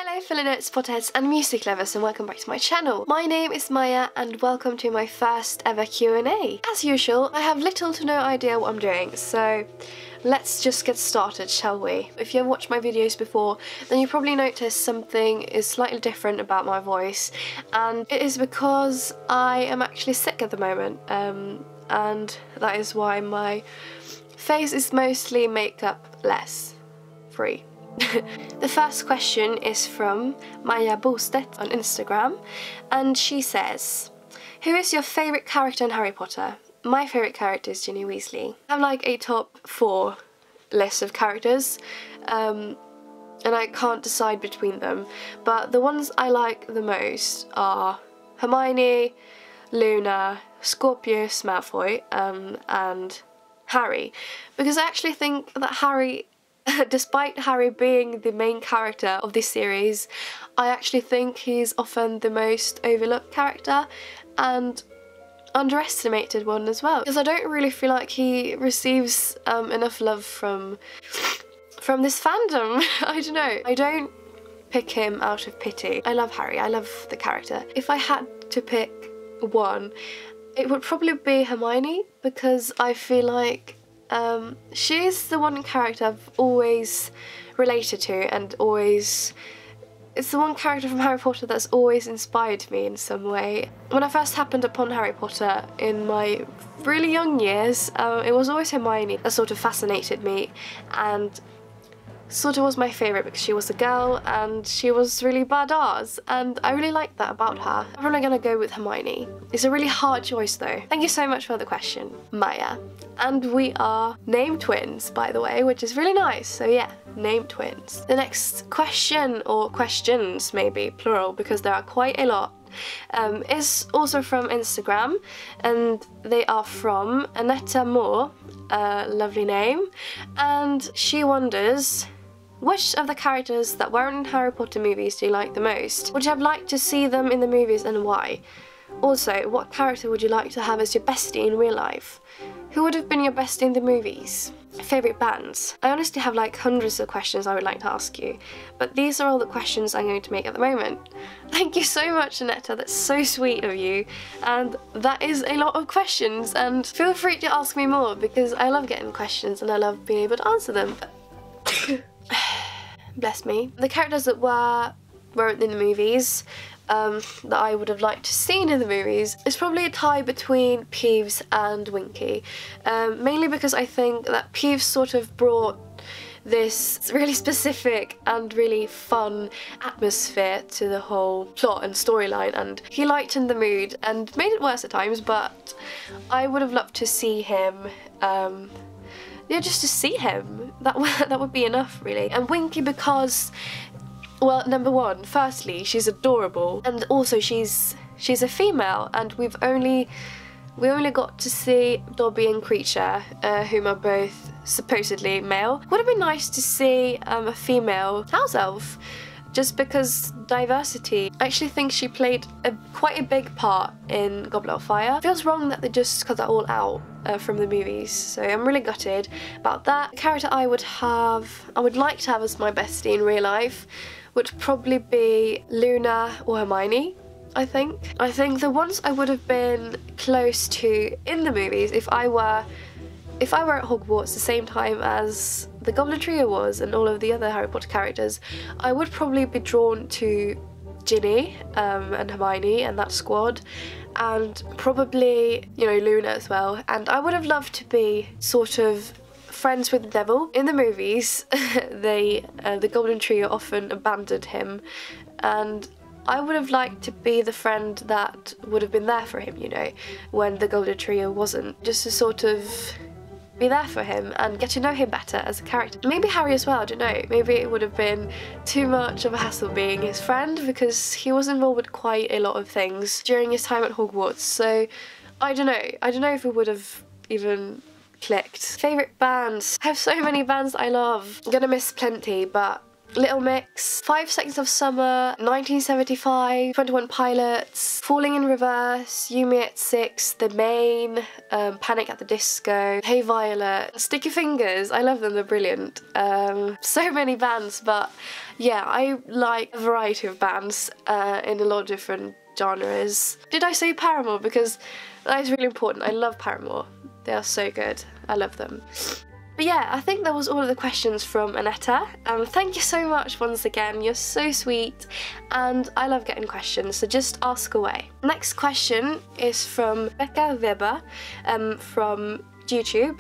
Hello Philonotes, potterheads and music lovers, and welcome back to my channel. My name is Maya and welcome to my first ever Q&A. As usual, I have little to no idea what I'm doing, so let's just get started, shall we? If you have watched my videos before, then you probably noticed something is slightly different about my voice, and it is because I am actually sick at the moment, and that is why my face is mostly makeup-less free. The first question is from maja.elenor on Instagram, and she says, who is your favourite character in Harry Potter? My favourite character is Ginny Weasley. I have like a top 4 list of characters, and I can't decide between them, but the ones I like the most are Hermione, Luna, Scorpius Malfoy, and Harry, because I actually think that Harry, despite Harry being the main character of this series, I actually think he's often the most overlooked character and underestimated one as well, because I don't really feel like he receives enough love from this fandom. I don't know. I don't pick him out of pity. I love Harry. I love the character. If I had to pick one, it would probably be Hermione, because I feel like she's the one character I've always related to, and it's the one character from Harry Potter that's always inspired me in some way. When I first happened upon Harry Potter in my really young years, it was always Hermione that sort of fascinated me and sort of was my favourite, because she was a girl and she was really badass, and I really liked that about her. I'm probably gonna go with Hermione. It's a really hard choice though. Thank you so much for the question, Maya. And we are name twins, by the way, which is really nice, so yeah, name twins. The next question, or questions maybe, plural, because there are quite a lot, is also from Instagram, and they are from Anetta Moore, lovely name, and she wonders, which of the characters that weren't in Harry Potter movies do you like the most? Would you have liked to see them in the movies, and why? Also, what character would you like to have as your bestie in real life? Who would have been your bestie in the movies? Favourite bands? I honestly have like hundreds of questions I would like to ask you, but these are all the questions I'm going to make at the moment. Thank you so much, Anetta, that's so sweet of you, and that is a lot of questions, and feel free to ask me more, because I love getting questions and I love being able to answer them. Bless me. The characters that weren't in the movies, that I would have liked to seen in the movies, is probably a tie between Peeves and Winky, mainly because I think that Peeves sort of brought this really specific and really fun atmosphere to the whole plot and storyline, and he lightened the mood and made it worse at times, but I would have loved to see him, yeah, just to see him. That would be enough, really. And Winky because, well, number one, firstly, she's adorable, and also she's a female, and we only got to see Dobby and Creature, whom are both supposedly male. Would have been nice to see a female house elf, just because diversity. I actually think she played quite a big part in Goblet of Fire. It feels wrong that they just cut that all out from the movies, so I'm really gutted about that. The character I would like to have as my bestie in real life would probably be Luna or Hermione, I think. I think the ones I would have been close to in the movies, if I were at Hogwarts the same time as the Goblet Trio was and all of the other Harry Potter characters, I would probably be drawn to Ginny and Hermione and that squad, and probably, you know, Luna as well. And I would have loved to be sort of friends with the devil. In the movies, the Golden Trio often abandoned him, and I would have liked to be the friend that would have been there for him, you know, when the Golden Trio wasn't, just to sort of be there for him and get to know him better as a character. Maybe Harry as well, I don't know. Maybe it would have been too much of a hassle being his friend, because he was involved with quite a lot of things during his time at Hogwarts, so I don't know. I don't know if it would have even clicked. Favourite bands? I have so many bands I love. I'm gonna miss plenty, but Little Mix, 5 Seconds of Summer, 1975, 21 Pilots, Falling in Reverse, You Me at 6, The Main, Panic at the Disco, Hey Violet, Sticky Fingers, I love them, they're brilliant. So many bands, but yeah, I like a variety of bands in a lot of different genres. Did I say Paramore? Because that is really important. I love Paramore. They are so good. I love them. But yeah, I think that was all of the questions from Anetta. Thank you so much once again, you're so sweet and I love getting questions, so just ask away. Next question is from Becca Weber from YouTube,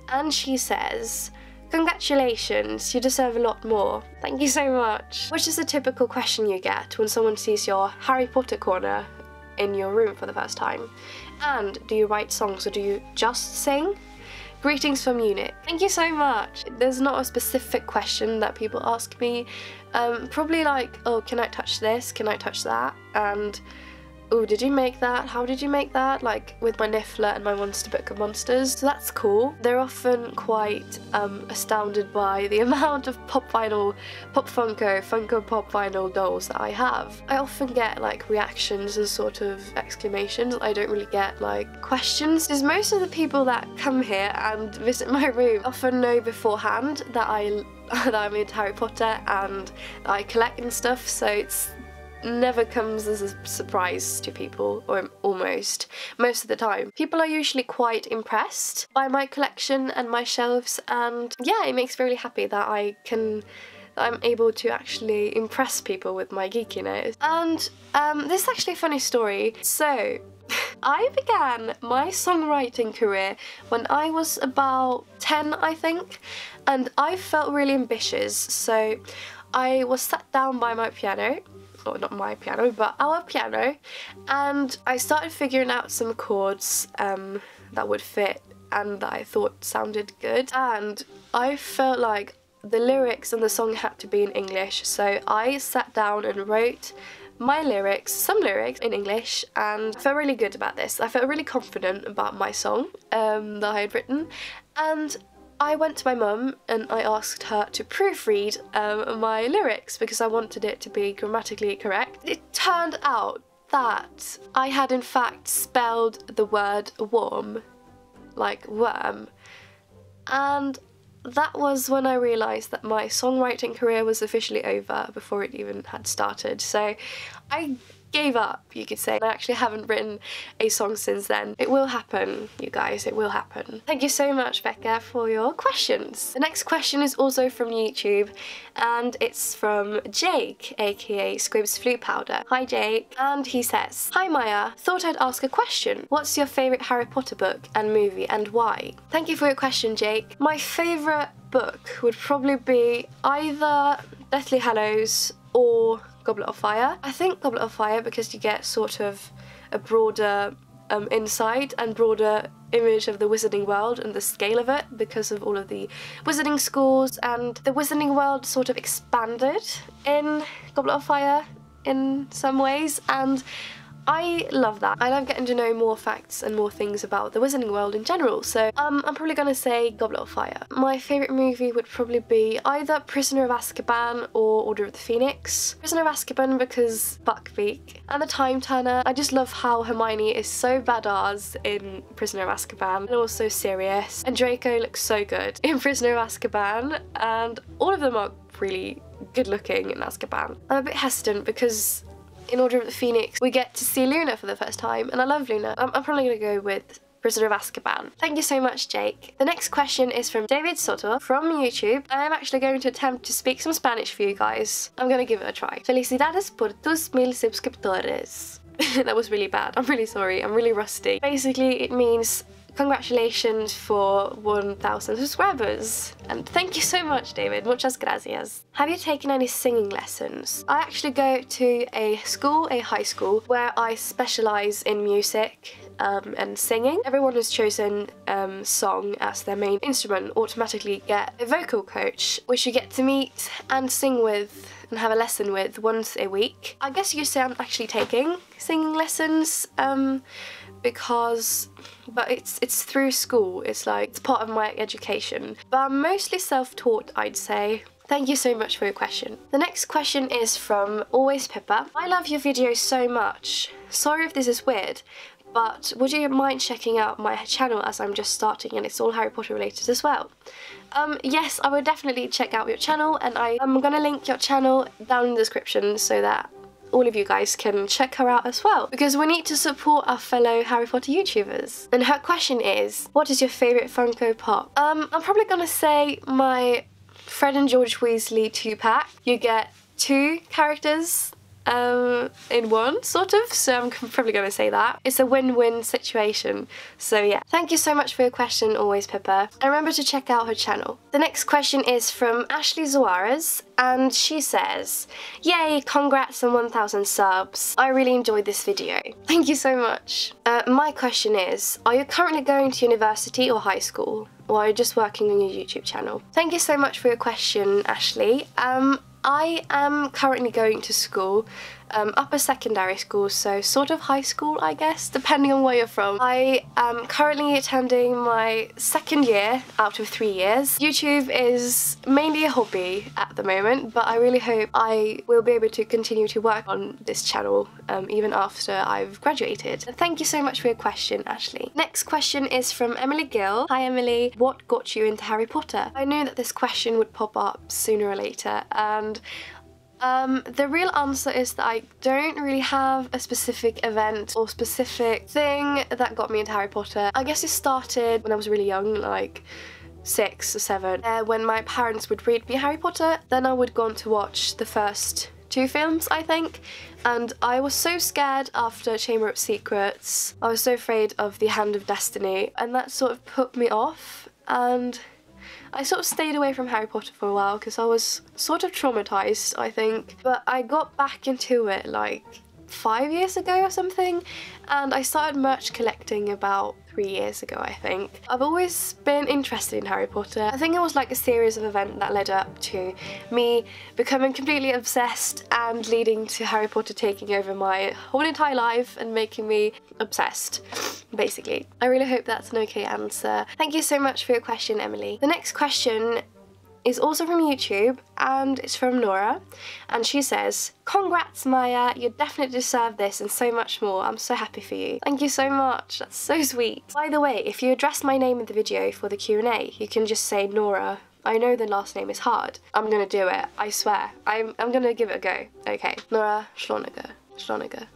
and she says, congratulations, you deserve a lot more. Thank you so much. Which is the typical question you get when someone sees your Harry Potter corner in your room for the first time? And do you write songs or do you just sing? Greetings from Munich. Thank you so much. There's not a specific question that people ask me. Probably like, oh, can I touch this? Can I touch that? And, oh, did you make that? How did you make that? Like with my Niffler and my Monster Book of Monsters. So that's cool. They're often quite astounded by the amount of Funko Pop vinyl dolls that I have. I often get like reactions and sort of exclamations. I don't really get like questions, because most of the people that come here and visit my room often know beforehand that I'm into Harry Potter and that I collect and stuff, so it's never comes as a surprise to people, or almost most of the time. People are usually quite impressed by my collection and my shelves, and yeah, it makes me really happy that I'm able to actually impress people with my geekiness. And this is actually a funny story. So I began my songwriting career when I was about 10, I think, and I felt really ambitious, so I was sat down by my piano, or not my piano, but our piano, and I started figuring out some chords that would fit and that I thought sounded good, and I felt like the lyrics and the song had to be in English, so I sat down and wrote my lyrics, some lyrics in English, and I felt really good about this. I felt really confident about my song that I had written, and I went to my mum and I asked her to proofread my lyrics because I wanted it to be grammatically correct. It turned out that I had in fact spelled the word warm, like worm, and that was when I realised that my songwriting career was officially over before it even had started. So I gave up, you could say. I actually haven't written a song since then. It will happen, you guys, it will happen. Thank you so much, Becca, for your questions. The next question is also from YouTube, and it's from Jake, aka Squibs Flute Powder. Hi Jake, and he says, hi Maya, thought I'd ask a question. What's your favourite Harry Potter book and movie, and why? Thank you for your question, Jake. My favourite book would probably be either Deathly Hallows or Goblet of Fire. I think Goblet of Fire because you get sort of a broader insight and broader image of the wizarding world and the scale of it because of all of the wizarding schools, and the wizarding world sort of expanded in Goblet of Fire in some ways, and I love that. I love getting to know more facts and more things about the wizarding world in general, so I'm probably gonna say Goblet of Fire. My favourite movie would probably be either Prisoner of Azkaban or Order of the Phoenix. Prisoner of Azkaban because Buckbeak and the Time Turner. I just love how Hermione is so badass in Prisoner of Azkaban and also serious, and Draco looks so good in Prisoner of Azkaban, and all of them are really good looking in Azkaban. I'm a bit hesitant because in Order of the Phoenix we get to see Luna for the first time, and I love Luna. I'm probably going to go with Prisoner of Azkaban. Thank you so much, Jake. The next question is from David Soto from YouTube. I'm actually going to attempt to speak some Spanish for you guys. I'm going to give it a try. Felicidades por tus 1000 suscriptores. That was really bad. I'm really sorry. I'm really rusty. Basically, it means congratulations for 1000 subscribers. And thank you so much, David. Muchas gracias. Have you taken any singing lessons? I actually go to a high school, where I specialise in music and singing. Everyone who's chosen song as their main instrument automatically get a vocal coach, which you get to meet and sing with and have a lesson with once a week. I guess you could say I'm actually taking singing lessons but it's through school. It's like it's part of my education, but I'm mostly self-taught, I'd say. Thank you so much for your question. The next question is from Always Pippa. I love your videos so much. Sorry if this is weird, but would you mind checking out my channel as I'm just starting and it's all Harry Potter related as well? Yes, I would definitely check out your channel, and I'm gonna link your channel down in the description so that all of you guys can check her out as well, because we need to support our fellow Harry Potter YouTubers. And her question is, what is your favourite Funko Pop? I'm probably gonna say my Fred and George Weasley 2-pack. You get 2 characters in one, sort of, so I'm probably going to say that. It's a win-win situation, so yeah. Thank you so much for your question, Always Pippa, and remember to check out her channel. The next question is from Ashley Zuarez, and she says, yay, congrats on 1,000 subs. I really enjoyed this video. Thank you so much. My question is, are you currently going to university or high school? Or are you just working on your YouTube channel? Thank you so much for your question, Ashley. I am currently going to school, upper secondary school, so sort of high school, I guess, depending on where you're from. I am currently attending my 2nd year out of 3 years. YouTube is mainly a hobby at the moment, but I really hope I will be able to continue to work on this channel even after I've graduated. Thank you so much for your question, Ashley. Next question is from Emily Gill. Hi Emily, what got you into Harry Potter? I knew that this question would pop up sooner or later, and the real answer is that I don't really have a specific event or specific thing that got me into Harry Potter. I guess it started when I was really young, like 6 or 7, when my parents would read me Harry Potter. Then I would go on to watch the first 2 films, I think, and I was so scared after Chamber of Secrets. I was so afraid of the Hand of Destiny, and that sort of put me off, and I sort of stayed away from Harry Potter for a while because I was sort of traumatised, I think. But I got back into it like 5 years ago or something, and I started merch collecting about 3 years ago, I think. I've always been interested in Harry Potter. I think it was like a series of events that led up to me becoming completely obsessed and leading to Harry Potter taking over my whole entire life and making me obsessed, basically. I really hope that's an okay answer. Thank you so much for your question, Emily. The next question is also from YouTube, and it's from Nora, and she says, congrats Maya, you definitely deserve this and so much more. I'm so happy for you. Thank you so much, that's so sweet. By the way, if you address my name in the video for the Q&A, you can just say Nora. I know the last name is hard. I'm gonna do it, I swear. I'm gonna give it a go. Okay, Nora Schloniger.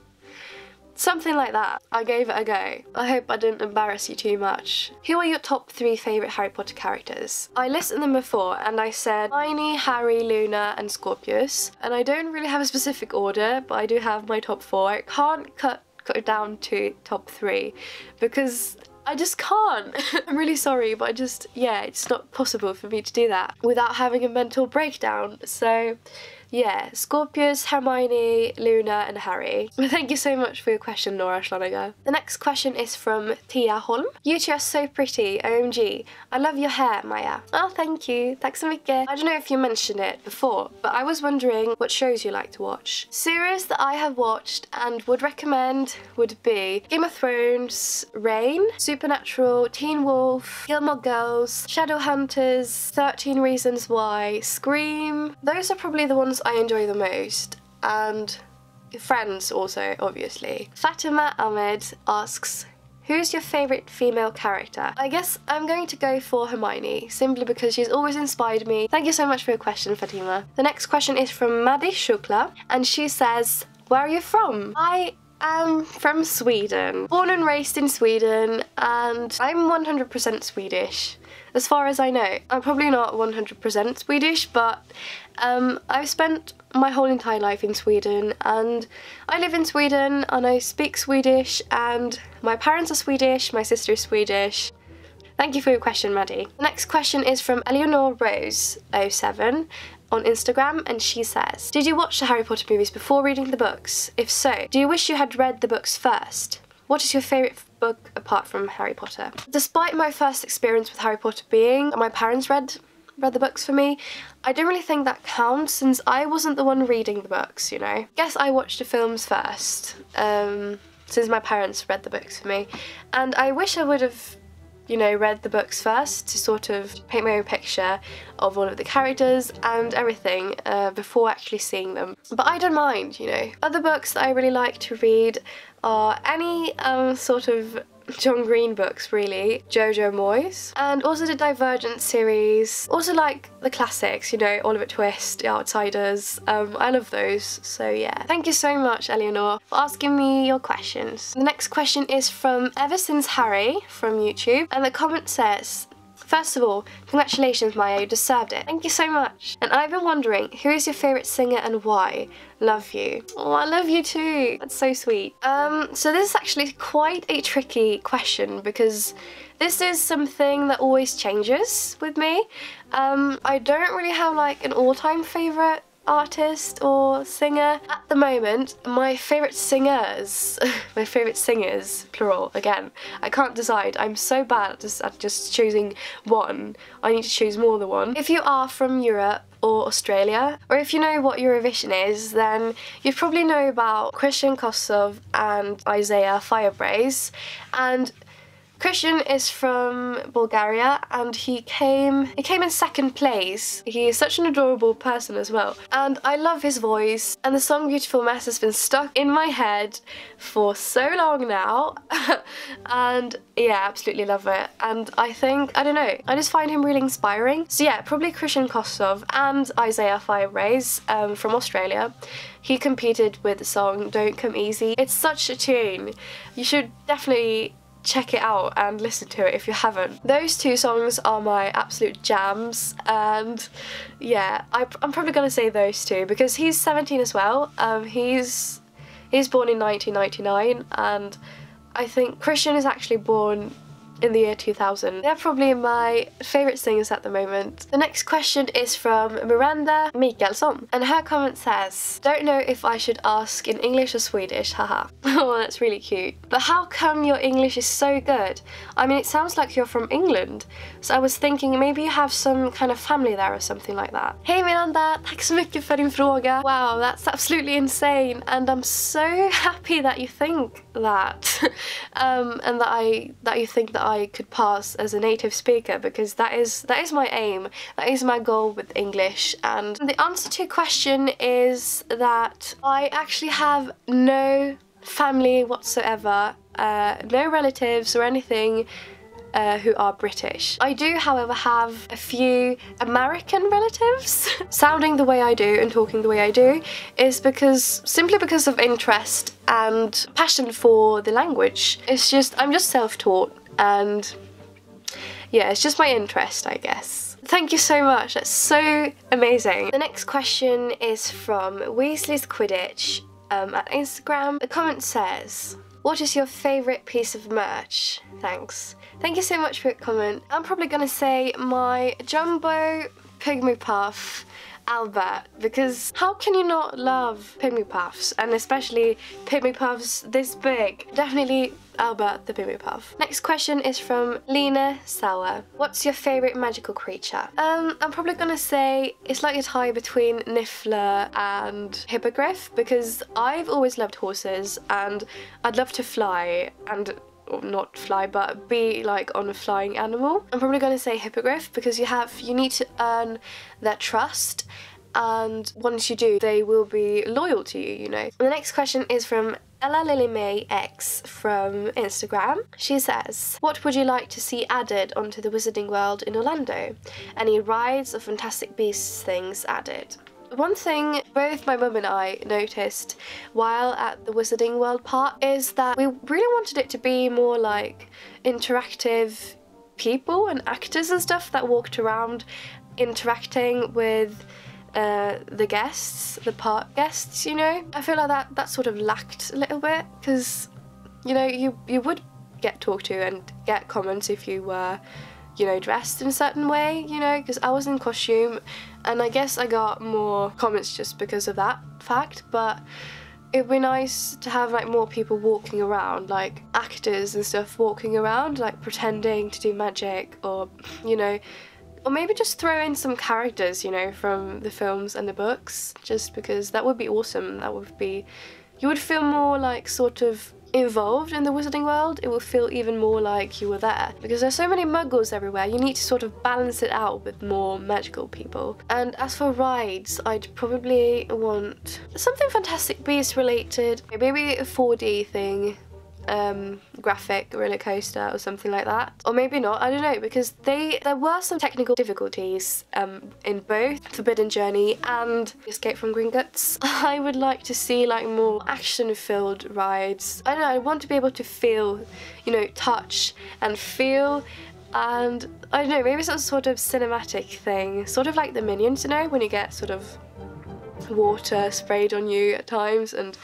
Something like that. I gave it a go. I hope I didn't embarrass you too much. Who are your top 3 favourite Harry Potter characters? I listed them before and I said Hermione, Harry, Luna and Scorpius. And I don't really have a specific order, but I do have my top 4. I can't cut it down to top 3 because I just can't. I'm really sorry, but yeah, it's not possible for me to do that without having a mental breakdown. So yeah, Scorpius, Hermione, Luna and Harry. Thank you so much for your question, Nora Schloniger. The next question is from Tia Holm. You two are so pretty, OMG. I love your hair, Maya. Oh, thank you. Tack så mycket. I don't know if you mentioned it before, but I was wondering what shows you like to watch. Series that I have watched and would recommend would be Game of Thrones, Reign, Supernatural, Teen Wolf, Gilmore Girls, Shadowhunters, 13 Reasons Why, Scream. Those are probably the ones I enjoy the most, and Friends also, obviously. Fatima Ahmed asks, who's your favourite female character? I guess I'm going to go for Hermione, simply because she's always inspired me. Thank you so much for your question, Fatima. The next question is from Maddie Shukla, and she says, where are you from? I am from Sweden. Born and raised in Sweden, and I'm 100% Swedish. As far as I know. I'm probably not 100% Swedish, but I've spent my whole entire life in Sweden, and I live in Sweden and I speak Swedish, and my parents are Swedish, my sister is Swedish. Thank you for your question, Maddie. The next question is from Eleanor Rose 07 on Instagram, and she says, did you watch the Harry Potter movies before reading the books? If so, do you wish you had read the books first? What is your favourite book apart from Harry Potter? Despite my first experience with Harry Potter being my parents read the books for me, I don't really think that counts since I wasn't the one reading the books, you know. Guess I watched the films first, since my parents read the books for me, and I wish I would have you know, read the books first to sort of paint my own picture of all of the characters and everything before actually seeing them. But I don't mind, you know. Other books that I really like to read are any sort of John Green books, really, Jojo Moyes, and also the Divergent series, also like the classics, you know, Oliver Twist, The Outsiders. I love those, so yeah. Thank you so much, Eleanor, for asking me your questions. The next question is from Ever Since Harry from YouTube, and the comment says, first of all, congratulations, Maya, you deserved it. Thank you so much. And I've been wondering, who is your favourite singer and why? Love you. Oh, I love you too. That's so sweet. So this is actually quite a tricky question because this is something that always changes with me. I don't really have like an all-time favourite artist or singer. At the moment, my favourite singers, plural again, I can't decide. I'm so bad at just choosing one. I need to choose more than one. If you are from Europe or Australia, or if you know what Eurovision is, then you probably know about Christian Kossov and Isaiah Firebrace. And Christian is from Bulgaria and he came in second place. He is such an adorable person as well. And I love his voice, and the song Beautiful Mess has been stuck in my head for so long now. And yeah, absolutely love it. And I think, I don't know, I just find him really inspiring. So yeah, probably Christian Kossov and Isaiah Firebrace from Australia. He competed with the song Don't Come Easy. It's such a tune. You should definitely check it out and listen to it if you haven't. Those two songs are my absolute jams, and yeah, I'm probably gonna say those two because he's 17 as well. He's born in 1999, and I think Christian is actually born in the year 2000. They're probably my favourite singers at the moment. The next question is from Miranda Mikaelsson, and her comment says, don't know if I should ask in English or Swedish, haha. Oh, that's really cute. But how come your English is so good? I mean, it sounds like you're from England, so I was thinking maybe you have some kind of family there or something like that. Hey Miranda, tack så mycket för din fråga. Wow, that's absolutely insane, and I'm so happy that you think that, and that you think that I could pass as a native speaker, because that is my aim, that is my goal with English. And the answer to your question is that I actually have no family whatsoever, no relatives or anything who are British. I do, however, have a few American relatives. Sounding the way I do and talking the way I do is simply because of interest and passion for the language. It's just, I'm just self-taught, and yeah, it's just my interest, I guess. Thank you so much, that's so amazing. The next question is from Weasley's Quidditch at Instagram. The comment says, what is your favourite piece of merch? Thanks. Thank you so much for your comment. I'm probably gonna say my Jumbo Pygmy Puff Albert, because how can you not love Pygmy Puffs, and especially Pygmy Puffs this big? Definitely Albert the Pygmy Puff. Next question is from Lena Sauer. What's your favourite magical creature? I'm probably gonna say it's like a tie between Niffler and Hippogriff, because I've always loved horses and I'd love to fly, and or not fly, but be like on a flying animal. I'm probably gonna say Hippogriff because you need to earn their trust, and once you do, they will be loyal to you, you know. And the next question is from Ella Lily May X from Instagram. She says, what would you like to see added onto the Wizarding World in Orlando? Any rides or Fantastic Beasts things added? One thing both my mum and I noticed while at the Wizarding World Park is that we really wanted it to be more like interactive people and actors and stuff that walked around interacting with the guests, the park guests, you know. I feel like that sort of lacked a little bit, because, you know, you would get talked to and get comments if you were, you know, dressed in a certain way, you know, because I was in costume, and I guess I got more comments just because of that fact. But it'd be nice to have like more people walking around, like actors and stuff walking around, like pretending to do magic, or, you know, or maybe just throw in some characters, you know, from the films and the books, just because that would be awesome. That would be, you would feel more like sort of involved in the wizarding world, it will feel even more like you were there. Because there's so many muggles everywhere, you need to sort of balance it out with more magical people. And as for rides, I'd probably want something Fantastic Beasts related, maybe a 4D thing, graphic roller coaster or something like that, or maybe not, I don't know, because there were some technical difficulties in both Forbidden Journey and Escape from Gringotts. I would like to see like more action-filled rides. I don't know, I want to be able to feel, you know, touch and feel, and I don't know, maybe some sort of cinematic thing, sort of like the Minions, you know, when you get sort of water sprayed on you at times and,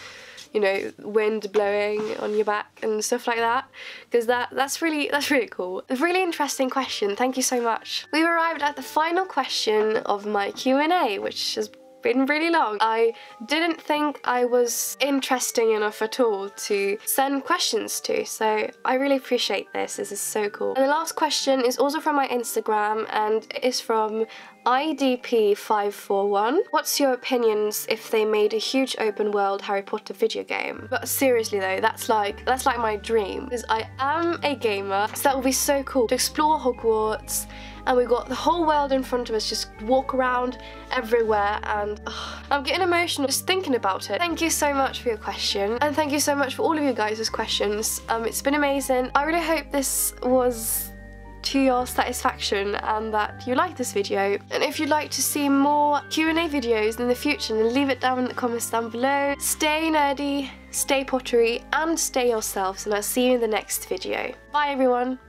you know, wind blowing on your back and stuff like that, because that's really cool. A really interesting question, thank you so much. We've arrived at the final question of my Q&A, which has been really long. I didn't think I was interesting enough at all to send questions to, so I really appreciate this. This is so cool. And the last question is also from my Instagram, and it is from IDP541. What's your opinions if they made a huge open world Harry Potter video game? But seriously though, that's like my dream, because I am a gamer, so that would be so cool to explore Hogwarts, and we've got the whole world in front of us, just walk around everywhere, and I'm getting emotional just thinking about it. Thank you so much for your question, and thank you so much for all of you guys' questions. It's been amazing. I really hope this was to your satisfaction and that you like this video. And if you'd like to see more Q&A videos in the future, then leave it down in the comments down below. Stay nerdy, stay pottery, and stay yourselves, and I'll see you in the next video. Bye everyone!